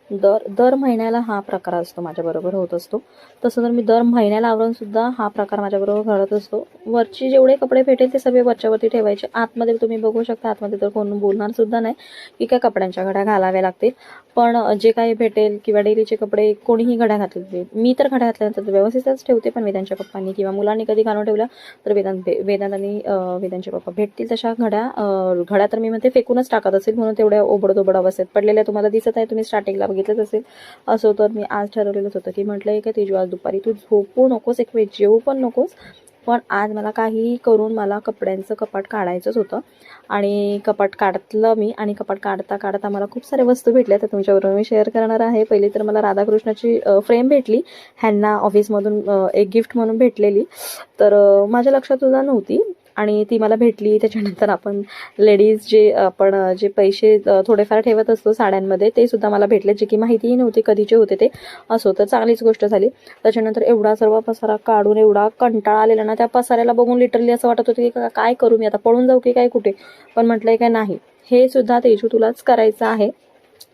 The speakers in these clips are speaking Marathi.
दर महिन्याला हा प्रकार असतो, माझ्याबरोबर होत असतो. तसं तर मी दर महिन्याला आवरूनसुद्धा हा प्रकार माझ्याबरोबर घडत असतो. वरची जेवढे कपडे भेटेल ते सगळे वरच्यावरती ठेवायचे. आतमध्ये तुम्ही बघू शकता, आतमध्ये तर कोण बोलणारसुद्धा नाही की काय कपड्यांच्या घड्या घालाव्या लागतील. पण जे काही भेटेल किंवा डेलीचे कपडे कोणीही घड्या घातलेले, मी तर घड्या घातल्यानंतर व्यवस्थितच ठेवते. पण वेदांच्या पप्पांनी किंवा मुलांनी कधी घालून ठेवल्या तर वेदांत आणि वेदांचे पप्पा भेटतील तशा घड्या तर मी म्हणते फेकूनच टाकत असेल, म्हणून तेवढ्या ओबड अवस्थेत पडलेल्या तुम्हाला दिसत आहे. तुम्ही स्टार्टिंगला बघितलंच असेल. असो तर मी आज ठरवलेलंच होतं की म्हटलं की तेजू आज दुपारी तू झोपू नकोस, एक वेळ जेवू पण नकोस, पण आज मला काहीही करून मला कपड्यांचं कपाट काढायचंच होतं. आणि कपाट काढलं मी, आणि कपाट काढता काढता मला खूप साऱ्या वस्तू भेटल्या, तर तुमच्याबरोबर मी शेअर करणार आहे. पहिली तर मला राधाकृष्णाची फ्रेम भेटली, ह्यांना ऑफिसमधून एक गिफ्ट म्हणून भेटलेली. तर माझ्या लक्षात सुद्धा नव्हती आणि ती मला भेटली. त्याच्यानंतर आपण लेडीज जे पैसे थोडेफार ठेवत असतो साड्यांमध्ये, ते सुद्धा मला भेटले, जे की माहितीही नव्हती कधीचे होते ते. असो तर चांगलीच गोष्ट झाली. त्याच्यानंतर एवढा सर्व पसारा काढून एवढा कंटाळा आलेला ना, त्या पसाऱ्याला बघून लिटरली असं वाटत होतं की काय करू मी आता, पळून जाऊ की काय कुठे. पण म्हटलंय काय नाही, हे सुद्धा तेजू तुलाच करायचं आहे,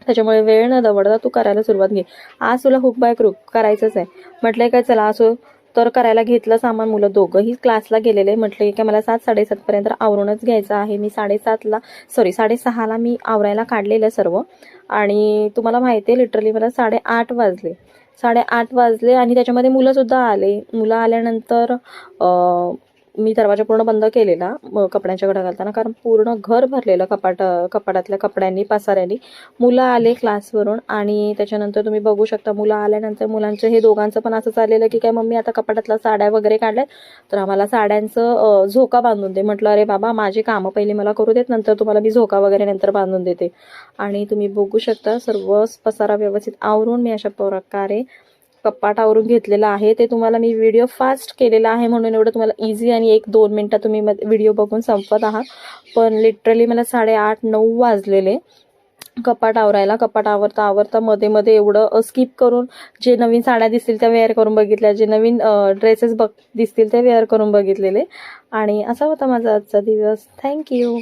त्याच्यामुळे वेळ न दवडता तू करायला सुरुवात घे. आज तुला हुक बाय क्रूक करायचंच आहे. म्हटलंय काय चला असो तर करायला घेतलं सामान. मुलं दोघंही क्लासला गेलेले. म्हटलं की मला 7-7:30 आवरूनच घ्यायचं आहे. मी 6:30ला मी आवरायला काढलेलं सर्व. आणि तुम्हाला माहिती आहे लिटरली मला 8:30 वाजले आणि त्याच्यामध्ये मुलंसुद्धा आले. मुलं आल्यानंतर मी दरवाजा पूर्ण बंद केलेला कपड्यांच्या घड्या घालताना, कारण पूर्ण घर भरलेलं कपाटातल्या कपड्यांनी, पसाऱ्यांनी. मुलं आले क्लासवरून आणि त्याच्यानंतर तुम्ही बघू शकता, मुलं आल्यानंतर मुलांचं हे दोघांचं पण असं चाललेलं की काय मम्मी आता कपाटातल्या साड्या वगैरे काढल्यात तर आम्हाला साड्यांचं झोका बांधून दे. म्हटलं अरे बाबा, माझी कामं पहिले मला करू देत, नंतर तुम्हाला मी झोका वगैरे नंतर बांधून देते. आणि तुम्ही बघू शकता सर्व पसारा व्यवस्थित आवरून मी अशा प्रकारे कपाट आवरून घेतलेला आहे. ते तुम्हाला मी व्हिडिओ फास्ट केलेला आहे म्हणून एवढं तुम्हाला इझी आणि 1-2 मिनटात तुम्ही व्हिडिओ बघून संपत आहात. पण लिटरली मला 8:30-9 वाजलेले कपाट आवरायला. कपाट आवरता मध्ये एवढं स्किप करून जे नवीन साड्या दिसतील त्या वेअर करून बघितल्या, जे नवीन ड्रेसेस दिसतील ते वेअर करून बघितलेले. आणि असा होता माझा आजचा दिवस. थँक्यू.